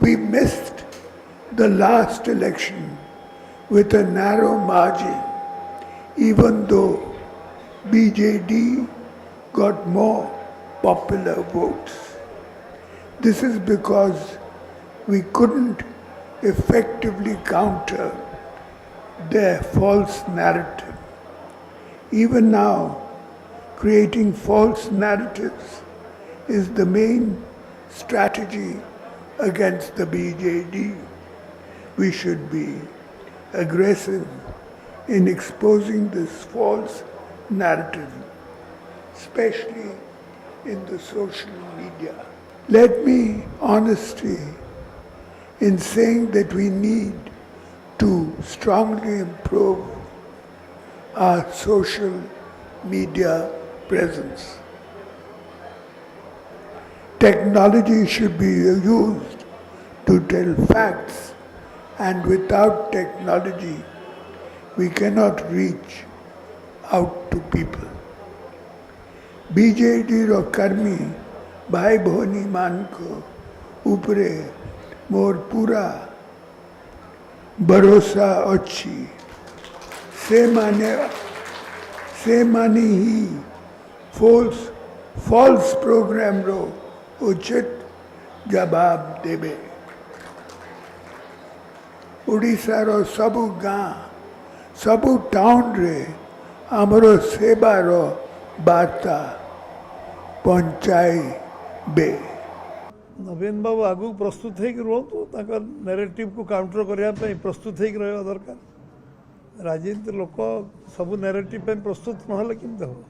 We missed the last election with a narrow margin, even though BJD got more popular votes. This is because we couldn't effectively counter their false narrative. Even now, creating false narratives is the main strategy against the BJD. We should be aggressive in exposing this false narrative, especially in the social media. Let me honesty in saying that we need to strongly improve our social media presence. Technology should be used to tell facts, and without technology, we cannot reach out to people. BJD रो कर्मी भाई भोनी मान को ऊपरे मोर पूरा भरोसा अच्छी से मानी ही फॉल्स प्रोग्राम रो उचित जवाब देबे। ओडिशा रो सबु गाँ सबु टाउन रे आमरो सेवा रो बार्ता पहुँचाइबे। नवीन बाबू आगु प्रस्तुत हो नैरेटिव को काउंटर करने प्रस्तुत हो दरकार। राजनीति लोक सबू नैरेटिव प्रस्तुत ना केमती हम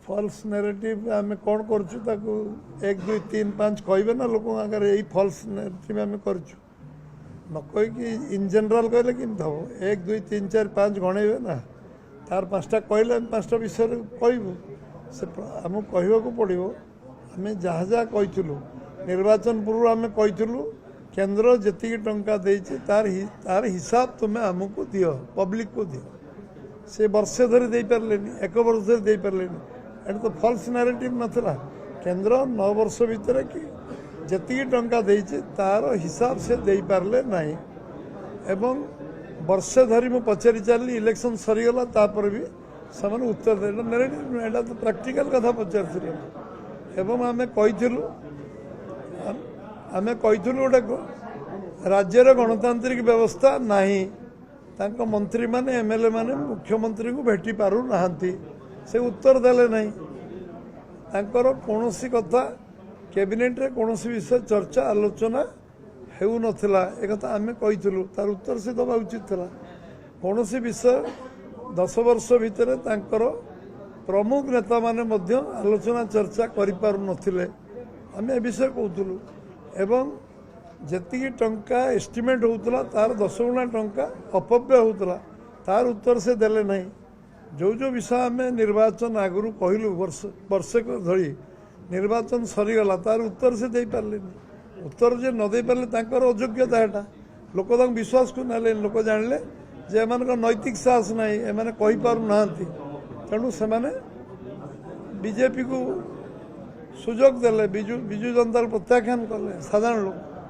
फल्स नैरेटिव आम कौन करूँ 1 2 3 5 कहे ना लोक आगे यही फल्स नैरेटिव आम कर न कहीकि इन जनरल कहले केमती हम 1 2 3 4 5 गणेबे ना तार 5टा कहले 5टा विषय कहबू से आमको कहवाक पड़ो आम जहाँ जहाँ कहीलु निर्वाचन पूर्व आम कहीलु केन्द्र जी टंका देती तार हिसाब तुम्हें आमको दियो पब्लिक को दियो से वर्षे धरी दे पारे 1 वर्ष धरी दे पारे एट तो फल्स नैरेटिव नाला केन्द्र 9 वर्ष भितर कि जी टंका देती तार हिसाब से दे पारे ना एवं वर्षे धरी मु पचारि चली इलेक्शन सरीगला तापर भी से उत्तर दे नैरेटिव एटा तो प्रैक्टिकल कथा पचार एवं आम कहीलु आम कहीलु गोटे राज्यर गणतांत्रिक व्यवस्था नाही तांको मंत्री माने एमएलए माने मुख्यमंत्री को भेटी पारु नाहांती से उत्तर देले नहीं तांकर कोनोसी कथा कैबिनेट रे कोनोसी विषय चर्चा आलोचना हेउ नथिला ए कथा आम कहीलु तार उत्तर से दबा उचित थिला कोनोसी विषय 10 वर्ष भितर तांकर प्रमुख नेता माने मध्य आलोचना चर्चा करि पारु नथिले आम ए विषय कहूलु एवं जी टंका एस्टिमेट होता तार 10 गुणा टंका अपव्यय होता तार उत्तर से देले नहीं जो जो विषय आम निर्वाचन आगु कहलु वर्षे धरी निर्वाचन सरीगला तार उत्तर से दे पारे उत्तर जे न दे पारे तांकर अयोग्यता एटा लोक विश्वास को ना लोक जानले जे एमान नैतिक साहस ना एमाने कहि पारु नाहांती तेणु से बीजेपी को सुजोग देले बिजु जनता प्रत्याख्यान कले साधारण लोक